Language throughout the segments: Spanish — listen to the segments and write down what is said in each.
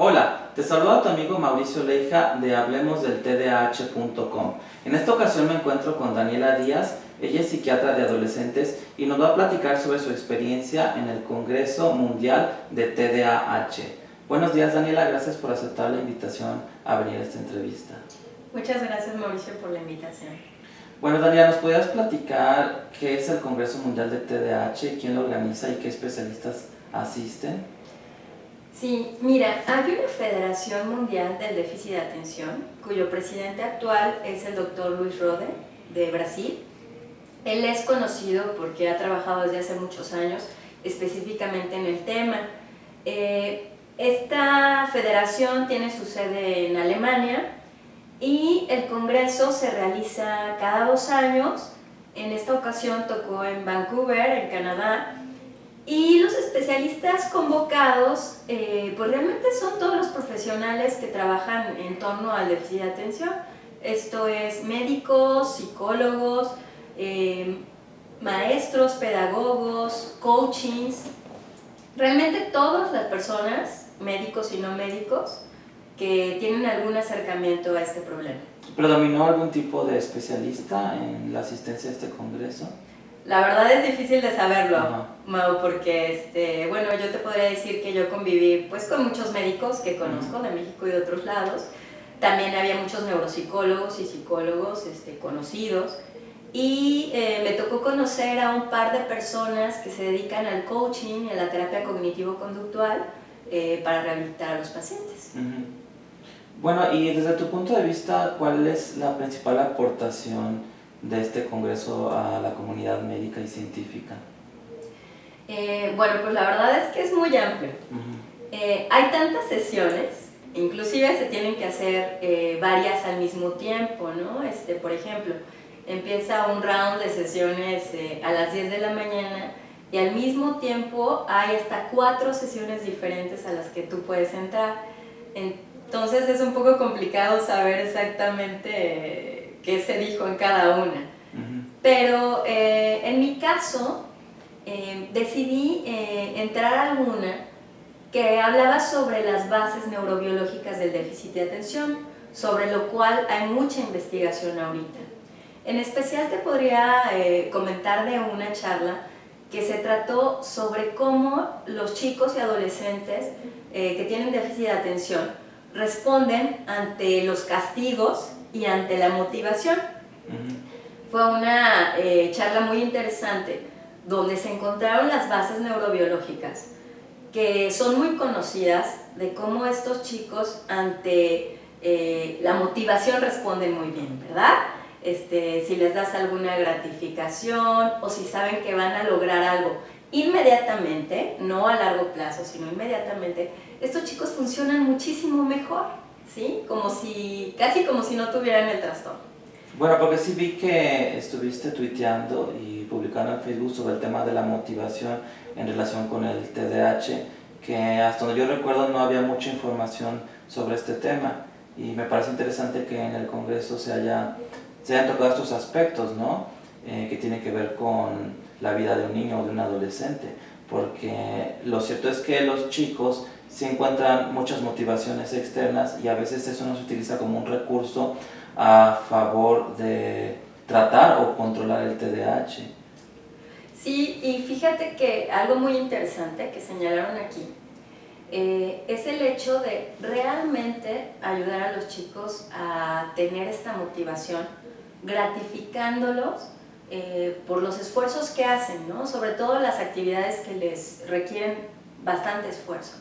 Hola, te saluda tu amigo Mauricio Leija de hablemosdeltdh.com. En esta ocasión me encuentro con Daniela Díaz, ella es psiquiatra de adolescentes y nos va a platicar sobre su experiencia en el Congreso Mundial de TDAH. Buenos días Daniela, gracias por aceptar la invitación a venir a esta entrevista. Muchas gracias Mauricio por la invitación. Bueno Daniela, ¿nos podrías platicar qué es el Congreso Mundial de TDAH, quién lo organiza y qué especialistas asisten? Sí, mira, hay una Federación Mundial del Déficit de Atención, cuyo presidente actual es el doctor Luis Rode, de Brasil. Él es conocido porque ha trabajado desde hace muchos años específicamente en el tema. Esta federación tiene su sede en Alemania y el congreso se realiza cada 2 años. En esta ocasión tocó en Vancouver, en Canadá. Y los especialistas convocados, pues realmente son todos los profesionales que trabajan en torno al déficit de atención. Esto es médicos, psicólogos, maestros, pedagogos, coachings. Realmente todas las personas, médicos y no médicos, que tienen algún acercamiento a este problema. ¿Predominó algún tipo de especialista en la asistencia a este congreso? La verdad es difícil de saberlo, Mau, porque bueno, yo te podría decir que yo conviví pues con muchos médicos que conozco de México y de otros lados. También había muchos neuropsicólogos y psicólogos conocidos. Y me tocó conocer a un par de personas que se dedican al coaching y a la terapia cognitivo-conductual para rehabilitar a los pacientes. Bueno, y desde tu punto de vista, ¿cuál es la principal aportación de este congreso a la comunidad médica y científica? Bueno, pues la verdad es que es muy amplio. Hay tantas sesiones, inclusive se tienen que hacer varias al mismo tiempo, ¿no? Por ejemplo, empieza un round de sesiones a las 10 de la mañana y al mismo tiempo hay hasta 4 sesiones diferentes a las que tú puedes entrar. Entonces es un poco complicado saber exactamente qué se dijo en cada una. Pero en mi caso decidí entrar a alguna que hablaba sobre las bases neurobiológicas del déficit de atención, sobre lo cual hay mucha investigación ahorita. En especial te podría comentar de una charla que se trató sobre cómo los chicos y adolescentes que tienen déficit de atención responden ante los castigos y ante la motivación. Fue una charla muy interesante donde se encontraron las bases neurobiológicas que son muy conocidas de cómo estos chicos ante la motivación responden muy bien, ¿verdad? Si les das alguna gratificación o si saben que van a lograr algo inmediatamente, no a largo plazo, sino inmediatamente, estos chicos funcionan muchísimo mejor, ¿sí? Casi como si no tuvieran el trastorno. Bueno, porque sí vi que estuviste tuiteando y publicando en Facebook sobre el tema de la motivación en relación con el TDAH, que hasta donde yo recuerdo no había mucha información sobre este tema y me parece interesante que en el Congreso se hayan tocado estos aspectos, ¿no? Que tienen que ver con la vida de un niño o de un adolescente, porque lo cierto es que los chicos se encuentran muchas motivaciones externas y a veces eso no se utiliza como un recurso a favor de tratar o controlar el TDAH. Sí, y fíjate que algo muy interesante que señalaron aquí es el hecho de realmente ayudar a los chicos a tener esta motivación, gratificándolos por los esfuerzos que hacen, ¿no? Sobre todo las actividades que les requieren bastante esfuerzo.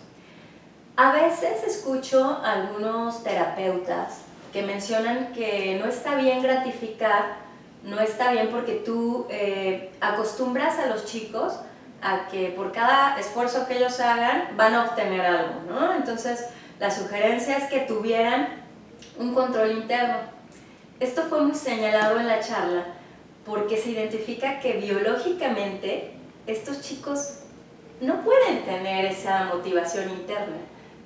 A veces escucho a algunos terapeutas que mencionan que no está bien gratificar, no está bien porque tú acostumbras a los chicos a que por cada esfuerzo que ellos hagan van a obtener algo, ¿no? Entonces la sugerencia es que tuvieran un control interno. Esto fue muy señalado en la charla porque se identifica que biológicamente estos chicos no pueden tener esa motivación interna.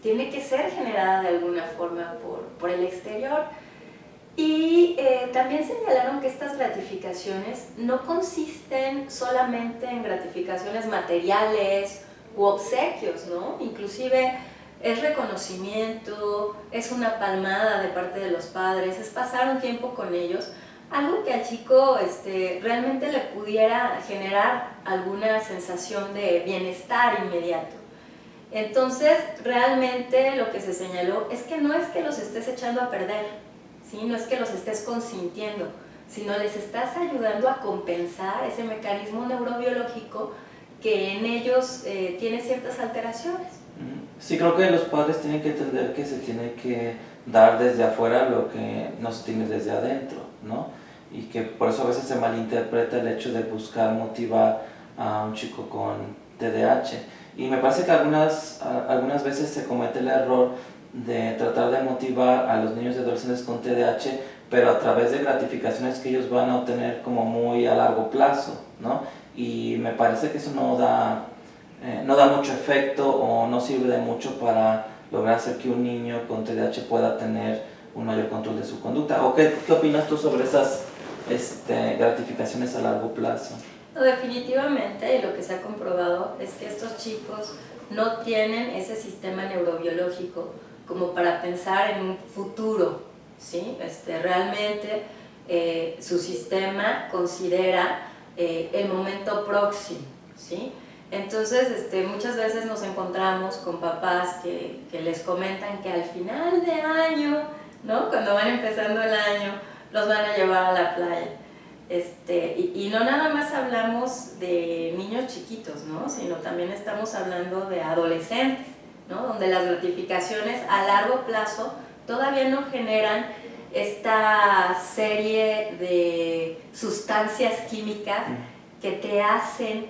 Tiene que ser generada de alguna forma por el exterior. Y también señalaron que estas gratificaciones no consisten solamente en gratificaciones materiales u obsequios, ¿no? Inclusive es reconocimiento, es una palmada de parte de los padres, es pasar un tiempo con ellos, algo que al chico realmente le pudiera generar alguna sensación de bienestar inmediato. Entonces, realmente lo que se señaló es que no es que los estés echando a perder, ¿sí? No es que los estés consintiendo, sino les estás ayudando a compensar ese mecanismo neurobiológico que en ellos tiene ciertas alteraciones. Sí, creo que los padres tienen que entender que se tiene que dar desde afuera lo que no se tiene desde adentro, ¿no? Y que por eso a veces se malinterpreta el hecho de buscar motivar a un chico con TDAH. Y me parece que algunas veces se comete el error de tratar de motivar a los niños y adolescentes con TDAH, pero a través de gratificaciones que ellos van a obtener como muy a largo plazo, ¿no? Y me parece que eso no da mucho efecto o no sirve de mucho para lograr hacer que un niño con TDAH pueda tener un mayor control de su conducta. ¿O qué opinas tú sobre esas gratificaciones a largo plazo? No, definitivamente, y lo que se ha comprobado es que estos chicos no tienen ese sistema neurobiológico como para pensar en un futuro, ¿sí? Realmente su sistema considera el momento próximo, ¿sí? Entonces, muchas veces nos encontramos con papás que les comentan que al final de año, ¿no? Cuando van empezando el año, los van a llevar a la playa. Y no nada más hablamos de niños chiquitos, ¿no? Sino también estamos hablando de adolescentes, ¿no? Donde las gratificaciones a largo plazo todavía no generan esta serie de sustancias químicas que te hacen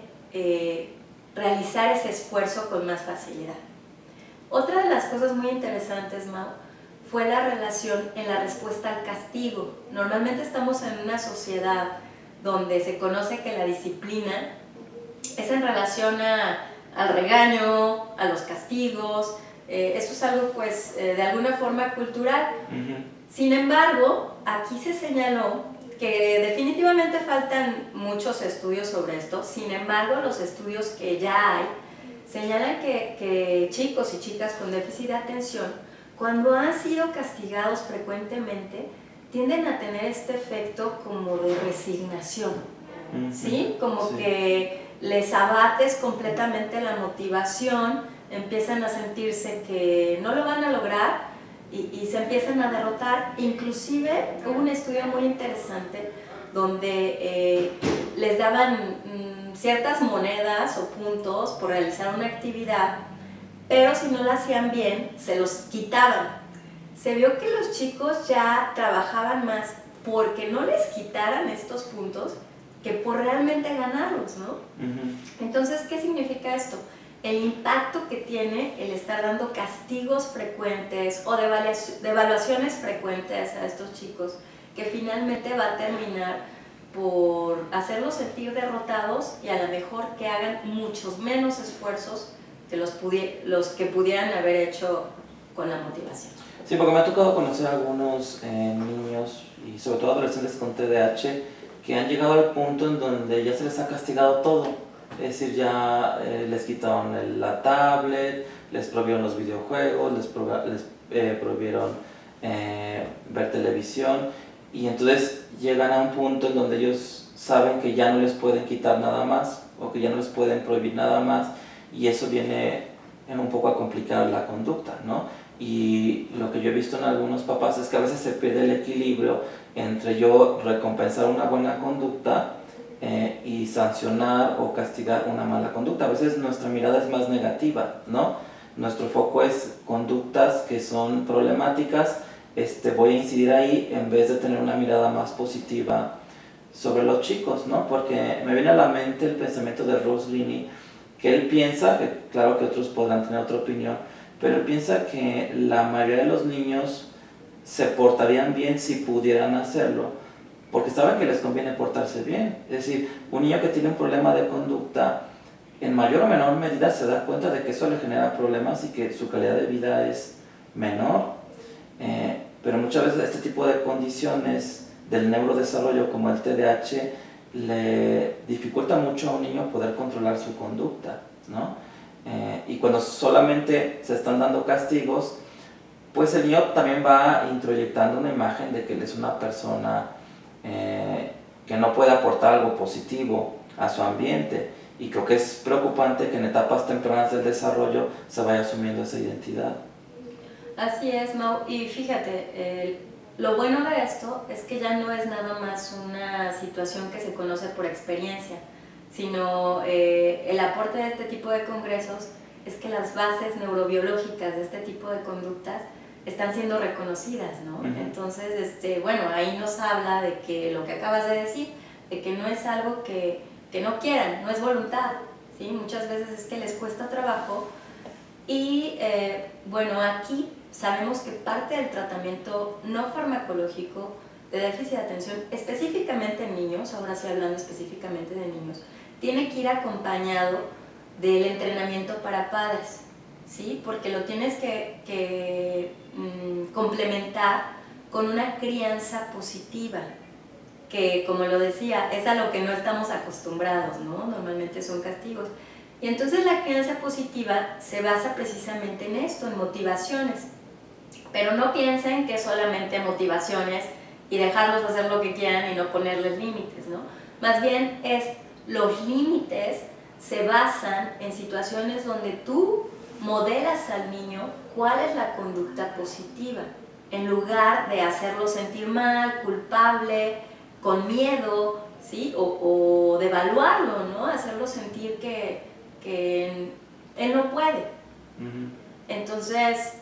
realizar ese esfuerzo con más facilidad. Otra de las cosas muy interesantes, Mau, fue la relación en la respuesta al castigo. Normalmente estamos en una sociedad donde se conoce que la disciplina es en relación al regaño, a los castigos. Esto es algo, pues, de alguna forma cultural. Sin embargo, aquí se señaló que definitivamente faltan muchos estudios sobre esto. Sin embargo, los estudios que ya hay señalan que chicos y chicas con déficit de atención, cuando han sido castigados frecuentemente, tienden a tener este efecto como de resignación, ¿sí? Como que les abates completamente la motivación, empiezan a sentirse que no lo van a lograr y se empiezan a derrotar. Inclusive hubo un estudio muy interesante donde les daban ciertas monedas o puntos por realizar una actividad, pero si no la hacían bien, se los quitaban. Se vio que los chicos ya trabajaban más porque no les quitaran estos puntos que por realmente ganarlos, ¿no? Entonces, ¿qué significa esto? El impacto que tiene el estar dando castigos frecuentes o de evaluaciones frecuentes a estos chicos, que finalmente va a terminar por hacerlos sentir derrotados y a lo mejor que hagan muchos menos esfuerzos que los que pudieran haber hecho con la motivación. Sí, porque me ha tocado conocer a algunos niños y sobre todo adolescentes con TDAH que han llegado al punto en donde ya se les ha castigado todo. Es decir, ya les quitaron la tablet, les prohibieron los videojuegos, les prohibieron ver televisión, y entonces llegan a un punto en donde ellos saben que ya no les pueden quitar nada más o que ya no les pueden prohibir nada más, y eso viene un poco a complicar la conducta, ¿no? Y lo que yo he visto en algunos papás es que a veces se pierde el equilibrio entre yo recompensar una buena conducta y sancionar o castigar una mala conducta. A veces nuestra mirada es más negativa, ¿no? Nuestro foco es conductas que son problemáticas, voy a incidir ahí en vez de tener una mirada más positiva sobre los chicos, ¿no? Porque me viene a la mente el pensamiento de Ross Greene, que él piensa, que claro que otros podrán tener otra opinión, pero él piensa que la mayoría de los niños se portarían bien si pudieran hacerlo, porque saben que les conviene portarse bien. Es decir, un niño que tiene un problema de conducta, en mayor o menor medida se da cuenta de que eso le genera problemas y que su calidad de vida es menor. Pero muchas veces este tipo de condiciones del neurodesarrollo como el TDAH le dificulta mucho a un niño poder controlar su conducta, ¿no? y cuando solamente se están dando castigos, pues el niño también va introyectando una imagen de que él es una persona que no puede aportar algo positivo a su ambiente, y creo que es preocupante que en etapas tempranas del desarrollo se vaya asumiendo esa identidad. Así es, Mau, y fíjate, lo bueno de esto es que ya no es nada más una situación que se conoce por experiencia, sino el aporte de este tipo de congresos es que las bases neurobiológicas de este tipo de conductas están siendo reconocidas, ¿no? Entonces, bueno, ahí nos habla de que lo que acabas de decir, de que no es algo que no quieran, no es voluntad, ¿sí? Muchas veces es que les cuesta trabajo y, bueno, aquí sabemos que parte del tratamiento no farmacológico de déficit de atención, específicamente en niños, ahora sí hablando específicamente de niños, tiene que ir acompañado del entrenamiento para padres, ¿sí? Porque lo tienes que complementar con una crianza positiva, que como lo decía, es a lo que no estamos acostumbrados, ¿no? Normalmente son castigos. Y entonces la crianza positiva se basa precisamente en esto, en motivaciones. Pero no piensen que es solamente motivaciones y dejarlos hacer lo que quieran y no ponerles límites, ¿no? Más bien los límites se basan en situaciones donde tú modelas al niño cuál es la conducta positiva, en lugar de hacerlo sentir mal, culpable, con miedo, ¿sí? O devaluarlo, ¿no? Hacerlo sentir que él no puede. Entonces,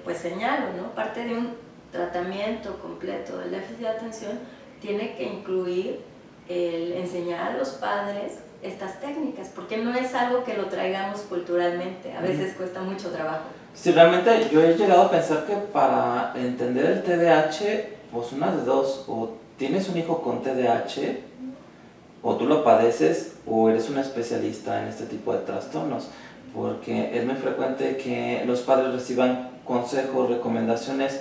pues señalo, ¿no? Parte de un tratamiento completo del déficit de atención tiene que incluir el enseñar a los padres estas técnicas, porque no es algo que lo traigamos culturalmente, a veces cuesta mucho trabajo. Sí, realmente yo he llegado a pensar que para entender el TDAH, pues una de dos, o tienes un hijo con TDAH, o tú lo padeces, o eres un especialista en este tipo de trastornos, porque es muy frecuente que los padres reciban consejos, recomendaciones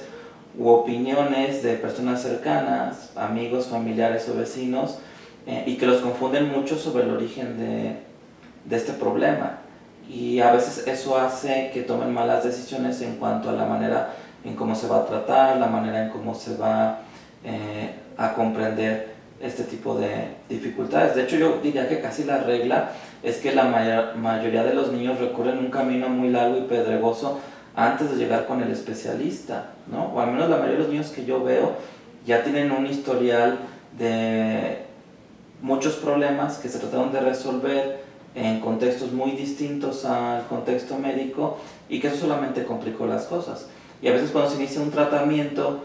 u opiniones de personas cercanas, amigos, familiares o vecinos, y que los confunden mucho sobre el origen de este problema. Y a veces eso hace que tomen malas decisiones en cuanto a la manera en cómo se va a tratar, la manera en cómo se va a comprender este tipo de dificultades. De hecho, yo diría que casi la regla es que la mayoría de los niños recorren un camino muy largo y pedregoso antes de llegar con el especialista, ¿no? O al menos la mayoría de los niños que yo veo ya tienen un historial de muchos problemas que se trataron de resolver en contextos muy distintos al contexto médico, y que eso solamente complicó las cosas. Y a veces cuando se inicia un tratamiento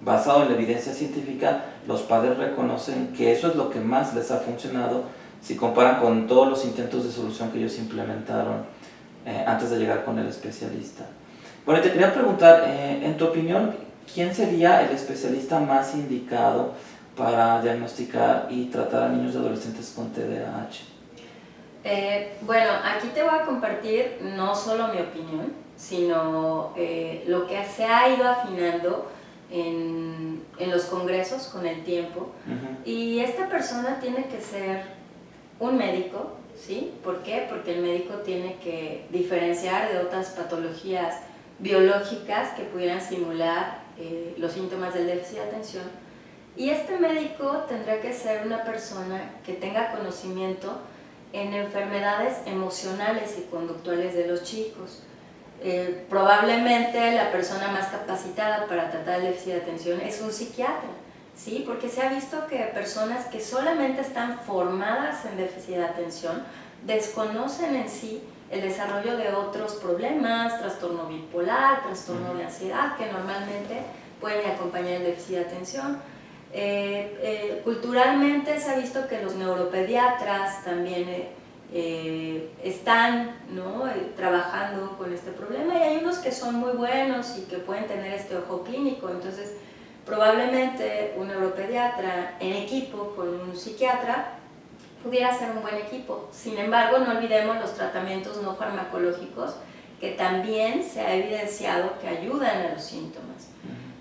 basado en la evidencia científica, los padres reconocen que eso es lo que más les ha funcionado si comparan con todos los intentos de solución que ellos implementaron antes de llegar con el especialista. Bueno, te quería preguntar, en tu opinión, ¿quién sería el especialista más indicado para diagnosticar y tratar a niños y adolescentes con TDAH? Bueno, aquí te voy a compartir no solo mi opinión, sino lo que se ha ido afinando en los congresos con el tiempo. Y esta persona tiene que ser un médico, ¿sí? ¿Por qué? Porque el médico tiene que diferenciar de otras patologías biológicas que pudieran simular los síntomas del déficit de atención. Y este médico tendrá que ser una persona que tenga conocimiento en enfermedades emocionales y conductuales de los chicos. Probablemente la persona más capacitada para tratar el déficit de atención es un psiquiatra, ¿sí? Porque se ha visto que personas que solamente están formadas en déficit de atención desconocen en sí el desarrollo de otros problemas, trastorno bipolar, trastorno de ansiedad, que normalmente pueden acompañar el déficit de atención. Culturalmente se ha visto que los neuropediatras también están, ¿no? Trabajando con este problema, y hay unos que son muy buenos y que pueden tener este ojo clínico. Entonces probablemente un neuropediatra en equipo con un psiquiatra pudiera ser un buen equipo. Sin embargo, no olvidemos los tratamientos no farmacológicos, que también se ha evidenciado que ayudan a los síntomas.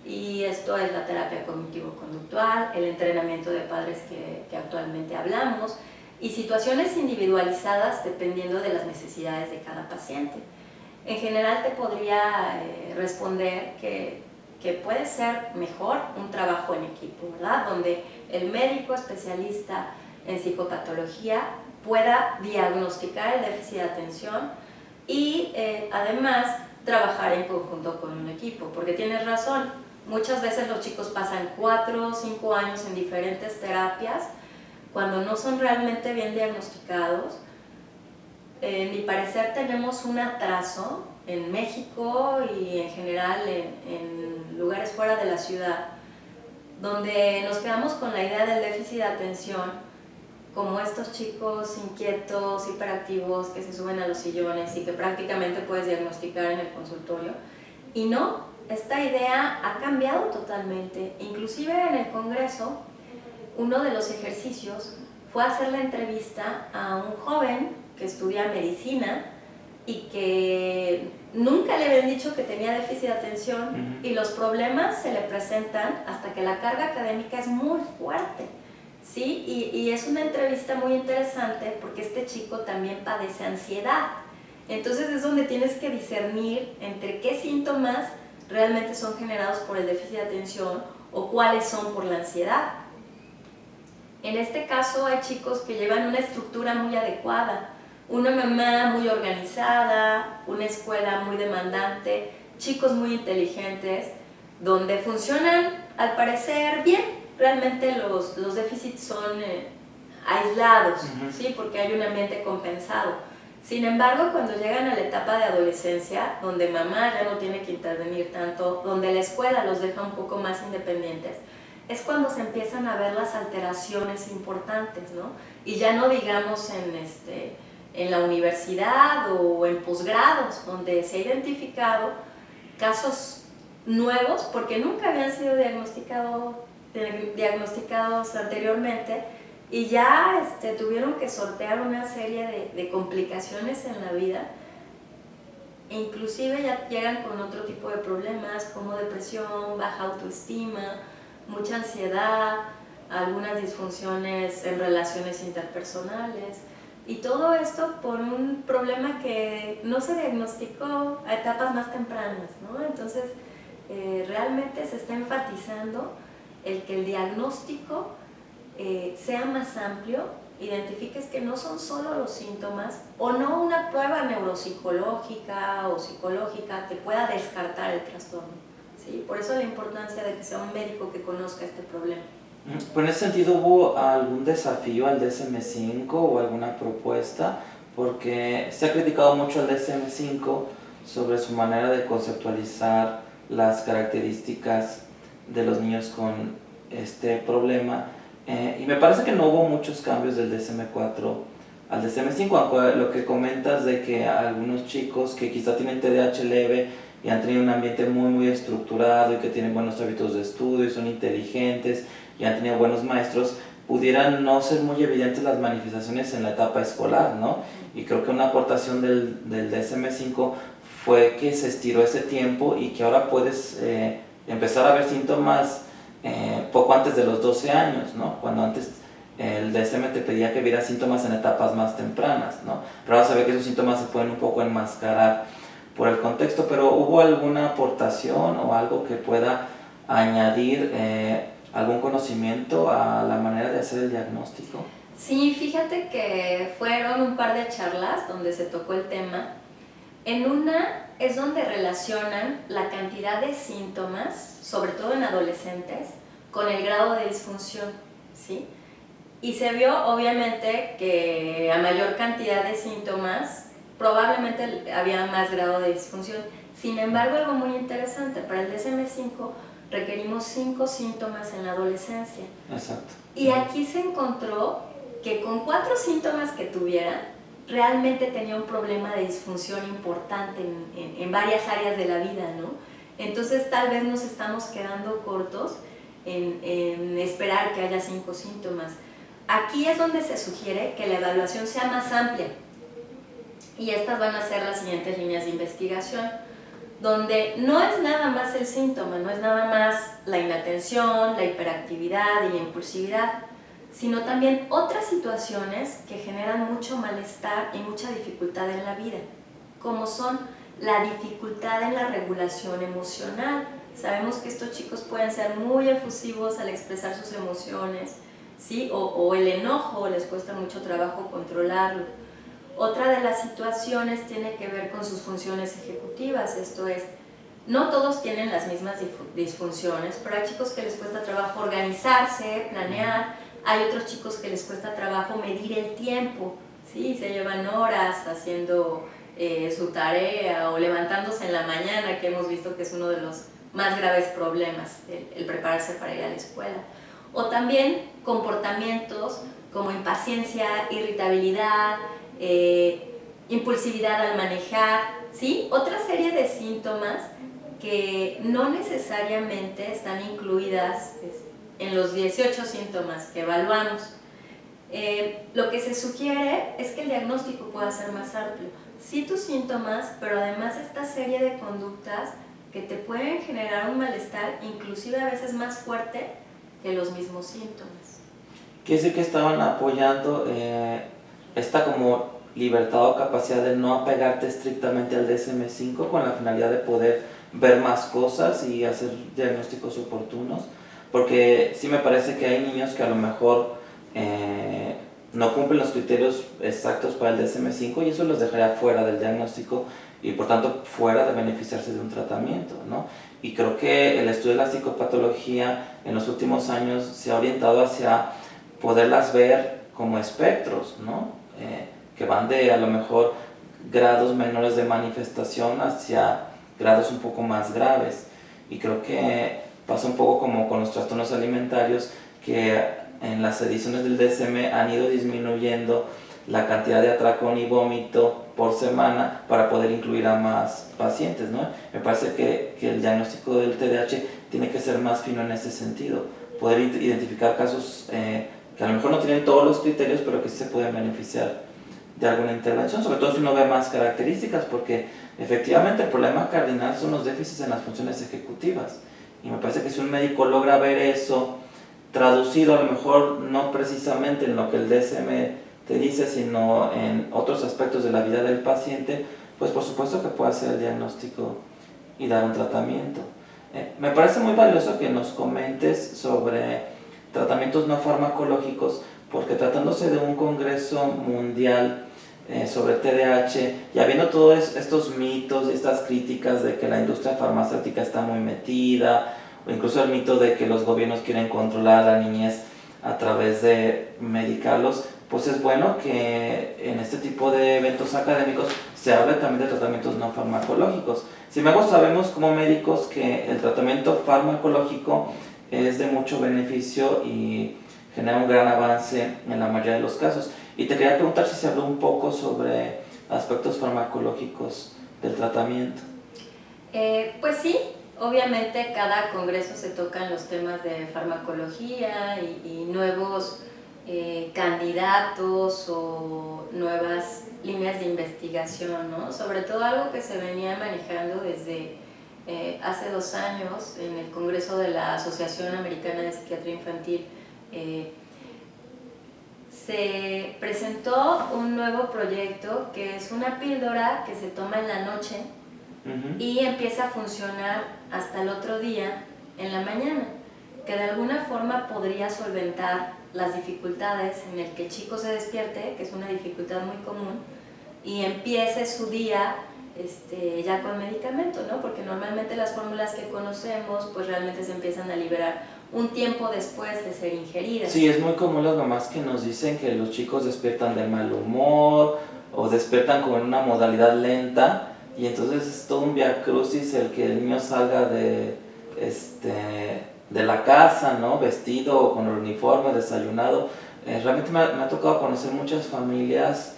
Y esto es la terapia cognitivo-conductual, el entrenamiento de padres que actualmente hablamos, y situaciones individualizadas dependiendo de las necesidades de cada paciente. En general te podría responder que puede ser mejor un trabajo en equipo, ¿verdad? Donde el médico especialista en psicopatología pueda diagnosticar el déficit de atención y además trabajar en conjunto con un equipo, porque tienes razón, muchas veces los chicos pasan 4 o 5 años en diferentes terapias cuando no son realmente bien diagnosticados. En mi parecer tenemos un atraso en México y en general en lugares fuera de la ciudad, donde nos quedamos con la idea del déficit de atención como estos chicos inquietos, hiperactivos, que se suben a los sillones y que prácticamente puedes diagnosticar en el consultorio. Y no, esta idea ha cambiado totalmente. Inclusive en el Congreso, uno de los ejercicios fue hacer la entrevista a un joven que estudia medicina y que nunca le habían dicho que tenía déficit de atención, y los problemas se le presentan hasta que la carga académica es muy fuerte. ¿Sí? Y es una entrevista muy interesante porque este chico también padece ansiedad. Entonces es donde tienes que discernir entre qué síntomas realmente son generados por el déficit de atención o cuáles son por la ansiedad. En este caso hay chicos que llevan una estructura muy adecuada, una mamá muy organizada, una escuela muy demandante, chicos muy inteligentes, donde funcionan al parecer bien. Realmente los déficits son aislados, ¿sí? Porque hay un ambiente compensado. Sin embargo, cuando llegan a la etapa de adolescencia, donde mamá ya no tiene que intervenir tanto, donde la escuela los deja un poco más independientes, es cuando se empiezan a ver las alteraciones importantes, ¿no? Y ya no digamos en la universidad o en posgrados, donde se ha identificado casos nuevos porque nunca habían sido diagnosticados anteriormente, y ya tuvieron que sortear una serie de complicaciones en la vida, e inclusive ya llegan con otro tipo de problemas como depresión, baja autoestima, mucha ansiedad, algunas disfunciones en relaciones interpersonales, y todo esto por un problema que no se diagnosticó a etapas más tempranas, ¿no? Entonces realmente se está enfatizando el que el diagnóstico sea más amplio, identifiques que no son solo los síntomas o no una prueba neuropsicológica o psicológica que pueda descartar el trastorno, ¿sí? Por eso la importancia de que sea un médico que conozca este problema. Pues en ese sentido, ¿hubo algún desafío al DSM-5 o alguna propuesta? Porque se ha criticado mucho al DSM-5 sobre su manera de conceptualizar las características de los niños con este problema, y me parece que no hubo muchos cambios del DSM-4 al DSM-5, aunque lo que comentas de que algunos chicos que quizá tienen TDAH leve y han tenido un ambiente muy estructurado y que tienen buenos hábitos de estudio y son inteligentes y han tenido buenos maestros, pudieran no ser muy evidentes las manifestaciones en la etapa escolar, ¿no? Y creo que una aportación del DSM-5 fue que se estiró ese tiempo y que ahora puedes empezar a ver síntomas poco antes de los 12 años, ¿no? Cuando antes el DSM te pedía que vieras síntomas en etapas más tempranas, ¿no? Pero ahora se ve que esos síntomas se pueden un poco enmascarar por el contexto. Pero ¿hubo alguna aportación o algo que pueda añadir algún conocimiento a la manera de hacer el diagnóstico? Sí, fíjate que fueron un par de charlas donde se tocó el tema. En una es donde relacionan la cantidad de síntomas, sobre todo en adolescentes, con el grado de disfunción, ¿sí? Y se vio obviamente que a mayor cantidad de síntomas probablemente había más grado de disfunción. Sin embargo, algo muy interesante, para el DSM-5 requerimos 5 síntomas en la adolescencia. Exacto. Y aquí se encontró que con 4 síntomas que tuviera, realmente tenía un problema de disfunción importante en varias áreas de la vida, ¿no? Entonces tal vez nos estamos quedando cortos en esperar que haya 5 síntomas. Aquí es donde se sugiere que la evaluación sea más amplia, y estas van a ser las siguientes líneas de investigación, donde no es nada más el síntoma, no es nada más la inatención, la hiperactividad y la impulsividad, sino también otras situaciones que generan mucho malestar y mucha dificultad en la vida, como son la dificultad en la regulación emocional. Sabemos que estos chicos pueden ser muy efusivos al expresar sus emociones, ¿sí? O el enojo les cuesta mucho trabajo controlarlo. Otra de las situaciones tiene que ver con sus funciones ejecutivas, esto es, no todos tienen las mismas disfunciones, pero hay chicos que les cuesta trabajo organizarse, planear, hay otros chicos que les cuesta trabajo medir el tiempo, ¿sí? Se llevan horas haciendo su tarea o levantándose en la mañana, que hemos visto que es uno de los más graves problemas, el prepararse para ir a la escuela. O también comportamientos como impaciencia, irritabilidad, impulsividad al manejar, ¿sí? Otra serie de síntomas que no necesariamente están incluidas en los 18 síntomas que evaluamos. Lo que se sugiere es que el diagnóstico pueda ser más amplio. Sí tus síntomas, pero además esta serie de conductas que te pueden generar un malestar, inclusive a veces más fuerte que los mismos síntomas. Quiere decir que estaban apoyando esta como libertad o capacidad de no apegarte estrictamente al DSM-5 con la finalidad de poder ver más cosas y hacer diagnósticos oportunos, porque sí me parece que hay niños que a lo mejor no cumplen los criterios exactos para el DSM-5 y eso los dejaría fuera del diagnóstico y por tanto fuera de beneficiarse de un tratamiento, ¿no? Y creo que el estudio de la psicopatología en los últimos años se ha orientado hacia poderlas ver como espectros, ¿no? Que van de a lo mejor grados menores de manifestación hacia grados un poco más graves. Y creo que pasa un poco como con los trastornos alimentarios, que en las ediciones del DSM han ido disminuyendo la cantidad de atracón y vómito por semana para poder incluir a más pacientes, ¿no? Me parece que el diagnóstico del TDAH tiene que ser más fino en ese sentido, poder identificar casos que a lo mejor no tienen todos los criterios, pero que sí se pueden beneficiar de alguna intervención, sobre todo si uno ve más características, porque efectivamente el problema cardinal son los déficits en las funciones ejecutivas, y me parece que si un médico logra ver eso traducido a lo mejor no precisamente en lo que el DSM te dice, sino en otros aspectos de la vida del paciente, pues por supuesto que puede hacer el diagnóstico y dar un tratamiento. Me parece muy valioso que nos comentes sobre tratamientos no farmacológicos, porque tratándose de un congreso mundial sobre TDAH, y habiendo todos estos mitos y estas críticas de que la industria farmacéutica está muy metida, o incluso el mito de que los gobiernos quieren controlar a la niñez a través de medicarlos, pues es bueno que en este tipo de eventos académicos se hable también de tratamientos no farmacológicos. Sin embargo, sabemos como médicos que el tratamiento farmacológico es de mucho beneficio y genera un gran avance en la mayoría de los casos. Y te quería preguntar si se habló un poco sobre aspectos farmacológicos del tratamiento. Pues sí, obviamente cada congreso se tocan los temas de farmacología y nuevos candidatos o nuevas líneas de investigación, ¿no? Sobre todo algo que se venía manejando desde hace 2 años en el Congreso de la Asociación Americana de Psiquiatría Infantil. Se presentó un nuevo proyecto que es una píldora que se toma en la noche y empieza a funcionar hasta el otro día en la mañana, que de alguna forma podría solventar las dificultades en el que el chico se despierte, que es una dificultad muy común, y empiece su día ya con medicamento, ¿no? Porque normalmente las fórmulas que conocemos pues realmente se empiezan a liberar un tiempo después de ser ingeridas. Sí, es muy común las mamás que nos dicen que los chicos despiertan de mal humor o despiertan como en una modalidad lenta, y entonces es todo un viacrucis el que el niño salga de la casa, ¿no? Vestido o con el uniforme, desayunado. Realmente me ha tocado conocer muchas familias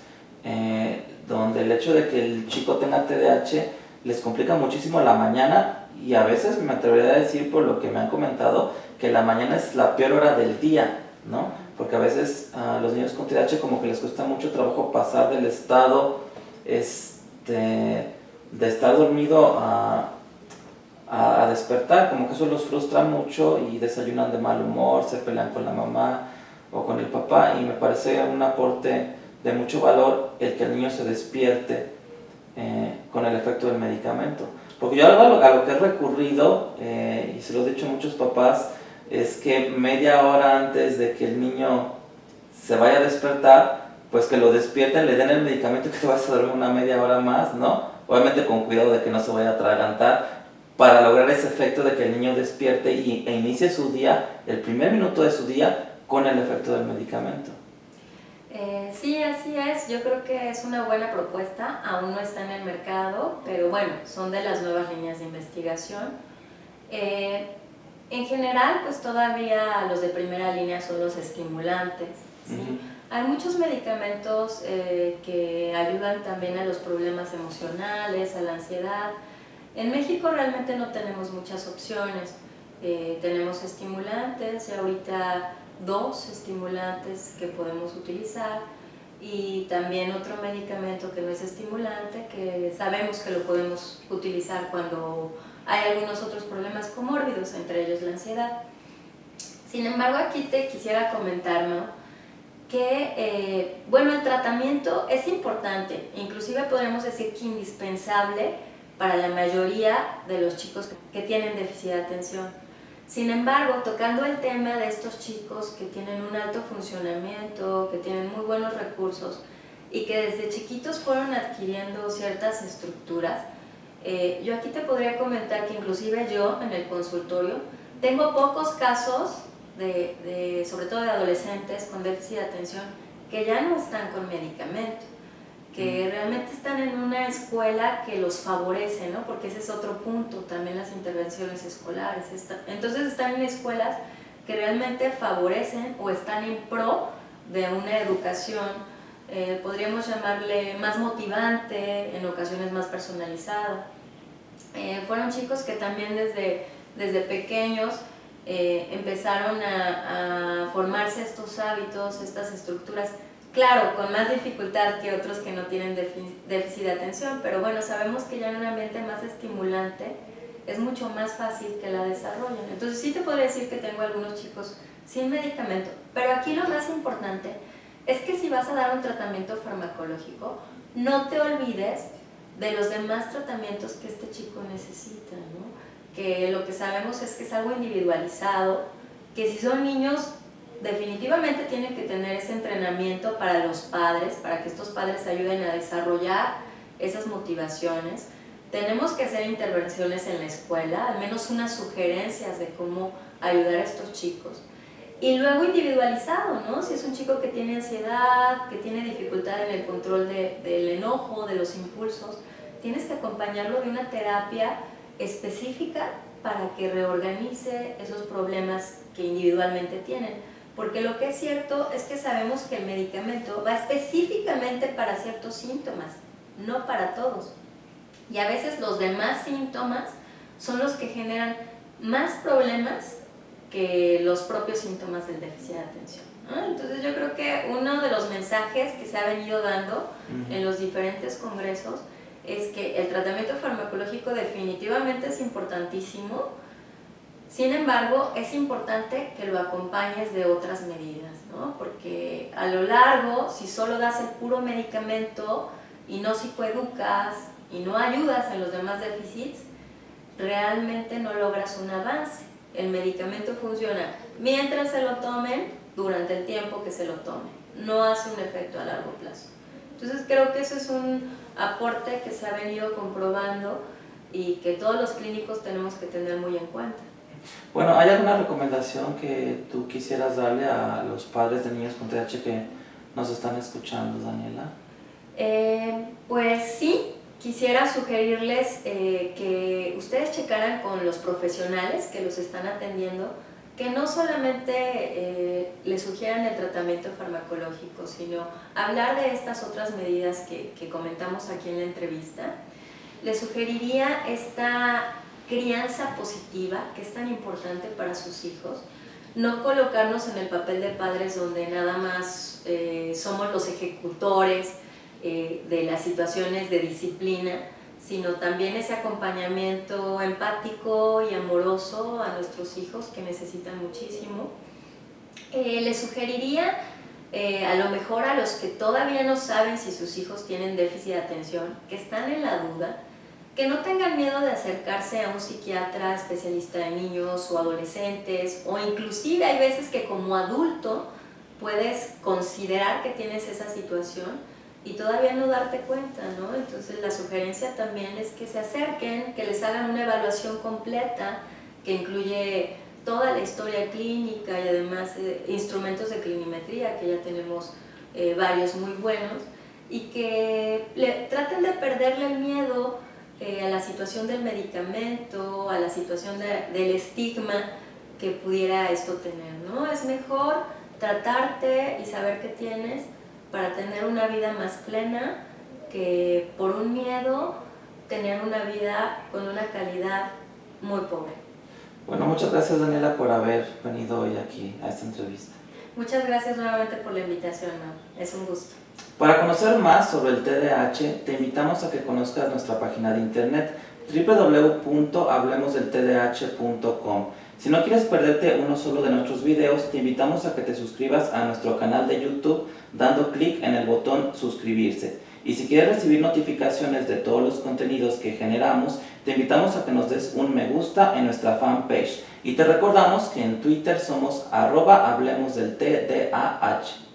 donde el hecho de que el chico tenga TDAH les complica muchísimo la mañana, y a veces me atrevería a decir, por lo que me han comentado, que la mañana es la peor hora del día, ¿no? Porque a veces a los niños con TDAH como que les cuesta mucho trabajo pasar del estado de estar dormido a despertar, como que eso los frustra mucho y desayunan de mal humor, se pelean con la mamá, o con el papá, y me parece un aporte de mucho valor el que el niño se despierte con el efecto del medicamento. Porque yo algo a lo que he recurrido, y se lo he dicho a muchos papás, es que media hora antes de que el niño se vaya a despertar, pues que lo despierten, le den el medicamento y que te vas a dormir una media hora más, ¿no? Obviamente con cuidado de que no se vaya a atragantar, para lograr ese efecto de que el niño despierte e inicie su día, el primer minuto de su día, con el efecto del medicamento. Sí, así es. Yo creo que es una buena propuesta. Aún no está en el mercado, pero bueno, son de las nuevas líneas de investigación. En general, pues todavía los de primera línea son los estimulantes, ¿sí? Hay muchos medicamentos que ayudan también a los problemas emocionales, a la ansiedad. En México realmente no tenemos muchas opciones. Tenemos estimulantes y ahorita 2 estimulantes que podemos utilizar, y también otro medicamento que no es estimulante, que sabemos que lo podemos utilizar cuando hay algunos otros problemas comórbidos, entre ellos la ansiedad. Sin embargo, aquí te quisiera comentar, ¿no?, que bueno, el tratamiento es importante, inclusive podemos decir que indispensable para la mayoría de los chicos que tienen déficit de atención. Sin embargo, tocando el tema de estos chicos que tienen un alto funcionamiento, que tienen muy buenos recursos y que desde chiquitos fueron adquiriendo ciertas estructuras, yo aquí te podría comentar que inclusive yo en el consultorio tengo pocos casos sobre todo de adolescentes con déficit de atención que ya no están con medicamento, que realmente están en una escuela que los favorece, ¿no? Porque ese es otro punto, también las intervenciones escolares. Entonces están en escuelas que realmente favorecen o están en pro de una educación, podríamos llamarle más motivante, en ocasiones más personalizada. Fueron chicos que también desde pequeños empezaron a formarse estos hábitos, estas estructuras. Claro, con más dificultad que otros que no tienen déficit de atención, pero bueno, sabemos que ya en un ambiente más estimulante es mucho más fácil que la desarrollen. Entonces sí te podría decir que tengo algunos chicos sin medicamento, pero aquí lo más importante es que si vas a dar un tratamiento farmacológico, no te olvides de los demás tratamientos que este chico necesita, ¿no? Que lo que sabemos es que es algo individualizado, que si son niños definitivamente tienen que tener ese entrenamiento para los padres, para que estos padres ayuden a desarrollar esas motivaciones. Tenemos que hacer intervenciones en la escuela, al menos unas sugerencias de cómo ayudar a estos chicos. Y luego individualizado, ¿no? Si es un chico que tiene ansiedad, que tiene dificultad en el control del enojo, de los impulsos, tienes que acompañarlo de una terapia específica para que reorganice esos problemas que individualmente tienen. Porque lo que es cierto es que sabemos que el medicamento va específicamente para ciertos síntomas, no para todos. Y a veces los demás síntomas son los que generan más problemas que los propios síntomas del déficit de atención, ¿no? Entonces yo creo que uno de los mensajes que se ha venido dando en los diferentes congresos es que el tratamiento farmacológico definitivamente es importantísimo. Sin embargo, es importante que lo acompañes de otras medidas, ¿no? Porque a lo largo, si solo das el puro medicamento y no psicoeducas y no ayudas en los demás déficits, realmente no logras un avance. El medicamento funciona mientras se lo tomen, durante el tiempo que se lo tomen. No hace un efecto a largo plazo. Entonces creo que eso es un aporte que se ha venido comprobando y que todos los clínicos tenemos que tener muy en cuenta. Bueno, ¿hay alguna recomendación que tú quisieras darle a los padres de niños con TDAH que nos están escuchando, Daniela? Pues sí, quisiera sugerirles que ustedes checaran con los profesionales que los están atendiendo, que no solamente les sugieran el tratamiento farmacológico, sino hablar de estas otras medidas que comentamos aquí en la entrevista. Les sugeriría esta crianza positiva, que es tan importante para sus hijos, no colocarnos en el papel de padres donde nada más somos los ejecutores de las situaciones de disciplina, sino también ese acompañamiento empático y amoroso a nuestros hijos que necesitan muchísimo. Les sugeriría, a lo mejor a los que todavía no saben si sus hijos tienen déficit de atención, que están en la duda, que no tengan miedo de acercarse a un psiquiatra especialista de niños o adolescentes, o inclusive hay veces que como adulto puedes considerar que tienes esa situación y todavía no darte cuenta, ¿no? Entonces la sugerencia también es que se acerquen, que les hagan una evaluación completa que incluye toda la historia clínica y además instrumentos de clinimetría, que ya tenemos varios muy buenos, y que traten de perderle el miedo a la situación del medicamento, a la situación del estigma que pudiera esto tener, ¿no? Es mejor tratarte y saber qué tienes para tener una vida más plena que por un miedo tener una vida con una calidad muy pobre. Bueno, muchas gracias Daniela por haber venido hoy aquí a esta entrevista. Muchas gracias nuevamente por la invitación, ¿no? Es un gusto. Para conocer más sobre el TDAH, te invitamos a que conozcas nuestra página de internet www.hablemosdeltdh.com. Si no quieres perderte uno solo de nuestros videos, te invitamos a que te suscribas a nuestro canal de YouTube dando clic en el botón suscribirse. Y si quieres recibir notificaciones de todos los contenidos que generamos, te invitamos a que nos des un me gusta en nuestra fanpage. Y te recordamos que en Twitter somos @hablemosdeltdah.